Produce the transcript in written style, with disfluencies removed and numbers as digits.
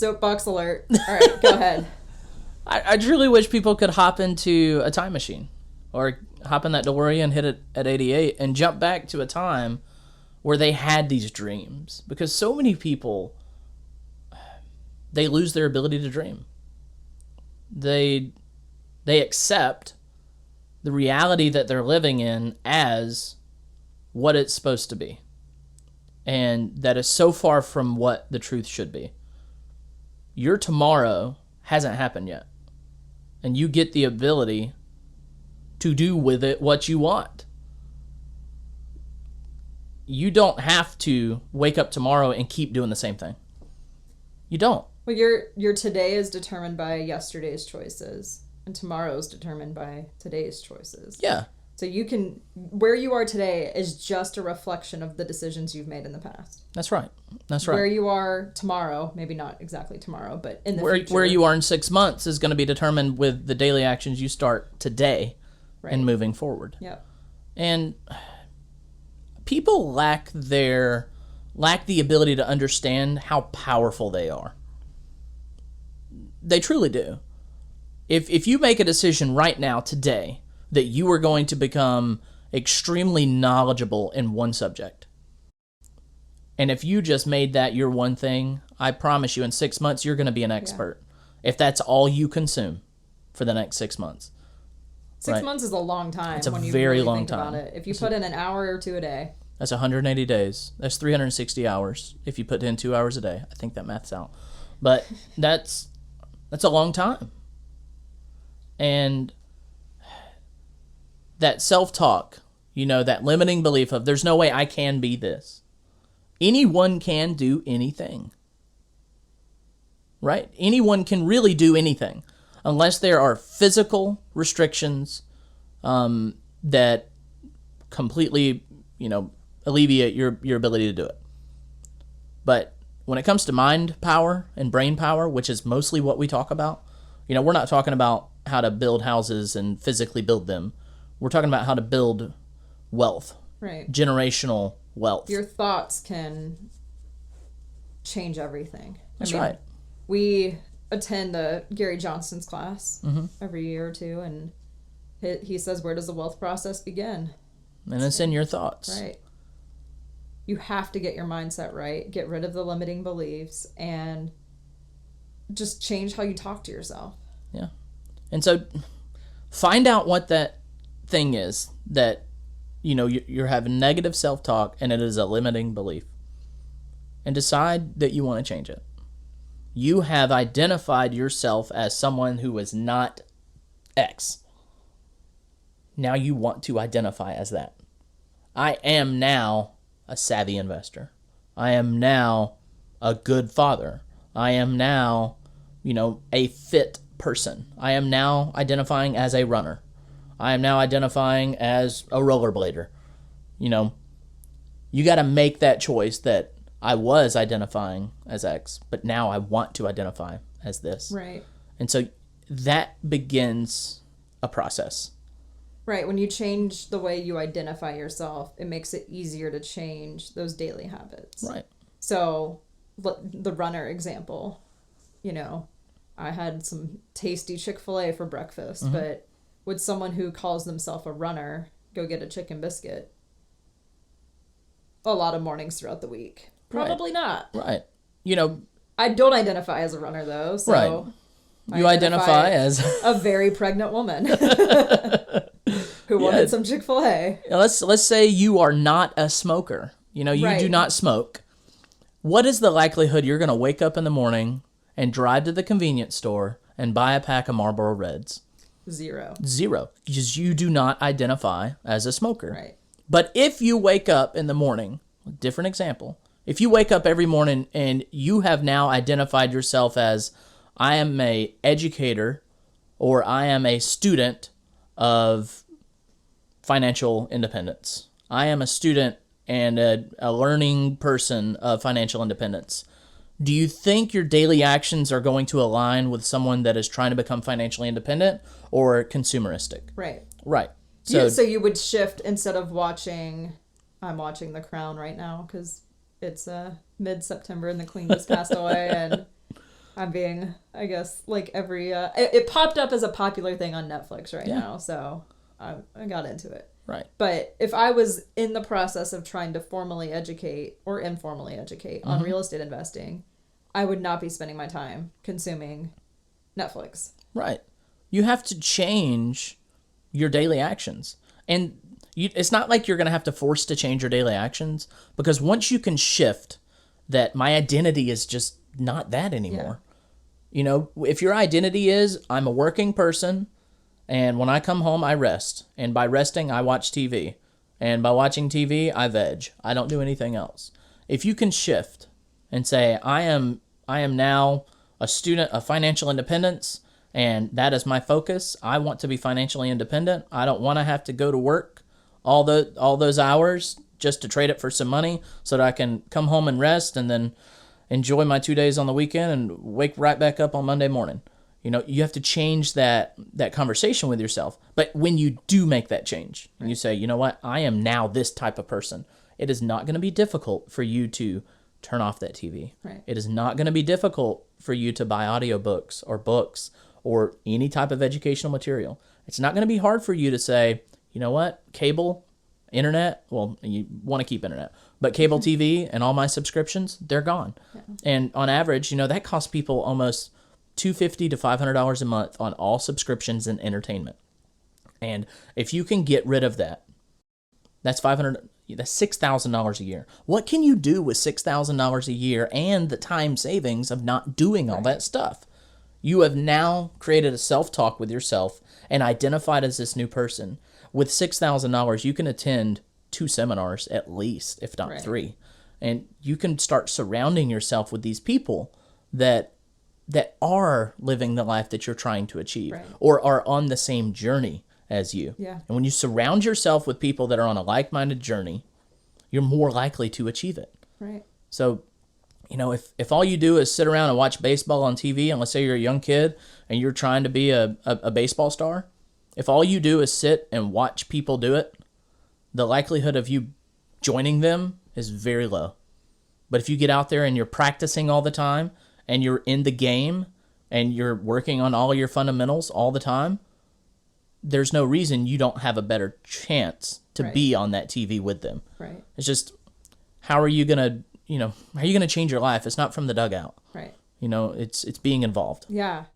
Soapbox alert. All right, go ahead. I truly wish people could hop into a time machine or hop in that DeLorean, hit it at 88, and jump back to a time where they had these dreams. Because so many people, they lose their ability to dream. They accept the reality that they're living in as what it's supposed to be. And that is so far from what the truth should be. Your tomorrow hasn't happened yet. And you get the ability to do with it what you want. You don't have to wake up tomorrow and keep doing the same thing. You don't. Well, your today is determined by yesterday's choices, and tomorrow is determined by today's choices. Yeah. So where you are today is just a reflection of the decisions you've made in the past. That's right. Where you are tomorrow, maybe not exactly tomorrow, but in the future. Where you are in 6 months is going to be determined with the daily actions you start today and moving forward. Yep. And people lack the ability to understand how powerful they are. They truly do. If you make a decision right now, today, that you are going to become extremely knowledgeable in one subject, and if you just made that your one thing, I promise you in 6 months you're going to be an expert. Yeah. If that's all you consume for the next 6 months. 6 months is a long time. It's a when you very really long think time. About it. If you put in an hour or two a day. That's 180 days. That's 360 hours if you put in 2 hours a day. I think that math's out. But that's a long time. And that self-talk, that limiting belief of there's no way I can be this. Anyone can do anything. Right? Anyone can really do anything unless there are physical restrictions that completely, alleviate your ability to do it. But when it comes to mind power and brain power, which is mostly what we talk about, we're not talking about how to build houses and physically build them. We're talking about how to build wealth. Right. Generational wealth. Your thoughts can change everything. That's right. We attend Gary Johnson's class every year or two, and he says, where does the wealth process begin? And it's in your thoughts. Right. You have to get your mindset right, get rid of the limiting beliefs, and just change how you talk to yourself. Yeah. And so find out what that thing is that, you're having negative self-talk and it is a limiting belief. And decide that you want to change it. You have identified yourself as someone who is not X. Now you want to identify as that. I am now a savvy investor. I am now a good father. I am now, a fit person. I am now identifying as a runner. I am now identifying as a rollerblader. You got to make that choice that I was identifying as X, but now I want to identify as this. Right. And so that begins a process. Right. When you change the way you identify yourself, it makes it easier to change those daily habits. Right. So the runner example, I had some tasty Chick-fil-A for breakfast, but would someone who calls themselves a runner go get a chicken biscuit a lot of mornings throughout the week? Probably not. Right. I don't identify as a runner, though. So right. You identify as a very pregnant woman who wanted some Chick-fil-A. Let's say you are not a smoker. You do not smoke. What is the likelihood you're going to wake up in the morning and drive to the convenience store and buy a pack of Marlboro Reds? Zero. Because you do not identify as a smoker. Right. But if you wake up in the morning, different example, if you wake up every morning and you have now identified yourself as, I am a educator or I am a student of financial independence. I am a student and a learning person of financial independence. Do you think your daily actions are going to align with someone that is trying to become financially independent or consumeristic? Right. Right. So you would shift instead of I'm watching The Crown right now because it's mid-September and the queen just passed away, and I'm being, I guess, like every it popped up as a popular thing on Netflix right now, so I got into it. Right. But if I was in the process of trying to formally educate or informally educate on real estate investing, I would not be spending my time consuming Netflix. Right. You have to change your daily actions. And it's not like you're going to have to force to change your daily actions, because once you can shift that my identity is just not that anymore. You know, if your identity is I'm a working person, and when I come home, I rest. And by resting, I watch TV. And by watching TV, I veg. I don't do anything else. If you can shift and say, I am now a student of financial independence, and that is my focus. I want to be financially independent. I don't want to have to go to work all those hours just to trade it for some money so that I can come home and rest and then enjoy my 2 days on the weekend and wake right back up on Monday morning. You know, you have to change that conversation with yourself. But when you do make that change, and you say, you know what, I am now this type of person, it is not going to be difficult for you to turn off that TV. Right. It is not going to be difficult for you to buy audiobooks or books or any type of educational material. It's not going to be hard for you to say, you know what, cable, internet, well, you want to keep internet, but cable TV and all my subscriptions, they're gone. Yeah. And on average, you know, that costs people almost $250 to $500 a month on all subscriptions and entertainment. And if you can get rid of that, that's $6,000 a year. What can you do with $6,000 a year and the time savings of not doing all that stuff? You have now created a self-talk with yourself and identified as this new person. With $6,000, you can attend 2 seminars at least, if not 3. And you can start surrounding yourself with these people that are living the life that you're trying to achieve or are on the same journey as you. Yeah. And when you surround yourself with people that are on a like-minded journey, you're more likely to achieve it. Right. So, you know, if all you do is sit around and watch baseball on TV, and let's say you're a young kid and you're trying to be a baseball star, if all you do is sit and watch people do it, the likelihood of you joining them is very low. But if you get out there and you're practicing all the time and you're in the game and you're working on all your fundamentals all the time, there's no reason you don't have a better chance to be on that TV with them. Right. It's just, how are you going to change your life? It's not from the dugout. Right. You know, it's being involved. Yeah.